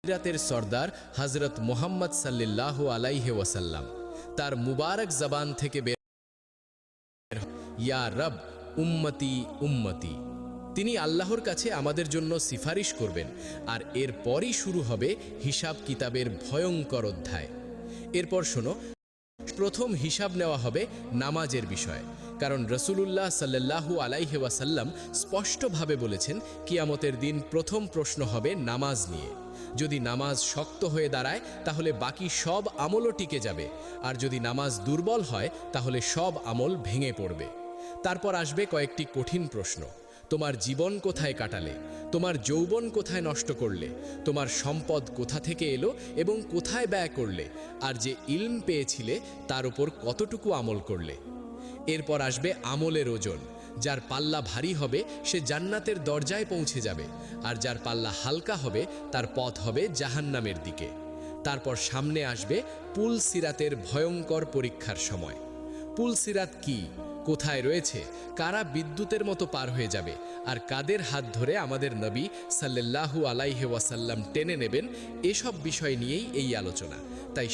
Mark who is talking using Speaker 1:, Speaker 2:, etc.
Speaker 1: সিরাতের সর্দার হযরত মুহাম্মদ সাল্লাল্লাহু আলাইহি ওয়াসাল্লাম তার মুবারক জবান থেকে বের ইয়া রব উম্মতি উম্মতি। তিনি আল্লাহর কাছে আমাদের জন্য সিফারিশ করবেন, আর এরপরই শুরু হবে হিসাব কিতাবের ভয়ঙ্কর অধ্যায়। এরপর শোনো, প্রথম হিসাব নেওয়া হবে নামাজের বিষয়ে, কারণ রাসূলুল্লাহ সাল্লাল্লাহু আলাইহি ওয়াসাল্লাম স্পষ্টভাবে বলেছেন কিয়ামতের দিন প্রথম প্রশ্ন হবে নামাজ নিয়ে। যদি নামাজ শক্ত হয়ে দাঁড়ায় তাহলে বাকি সব আমলও টিকে যাবে, আর যদি নামাজ দুর্বল হয় তাহলে সব আমল ভেঙে পড়বে। তারপর আসবে কয়েকটি কঠিন প্রশ্ন। তোমার জীবন কোথায় কাটালে, তোমার যৌবন কোথায় নষ্ট করলে, তোমার সম্পদ কোথা থেকে এলো এবং কোথায় ব্যয় করলে, আর যে ইলম পেয়েছিলে তার উপর কতটুকু আমল করলে। এরপর আসবে আমলের ওজন। যার পাল্লা ভারী হবে সে জান্নাতের দরজায় পৌঁছে যাবে, আর যার পাল্লা হালকা হবে তার পথ হবে জাহান্নামের দিকে। তারপর সামনে আসবে পুল সিরাতের ভয়ঙ্কর পরীক্ষার সময়। পুল সিরাত কি, কোথায় রয়েছে, কারা বিদ্যুতের মতো পার হয়ে যাবে, আর কাদের হাত ধরে আমাদের নবী সাল্লাল্লাহু আলাইহি ওয়াসাল্লাম টেনে নেবেন, এসব বিষয় নিয়েই এই আলোচনা। তাই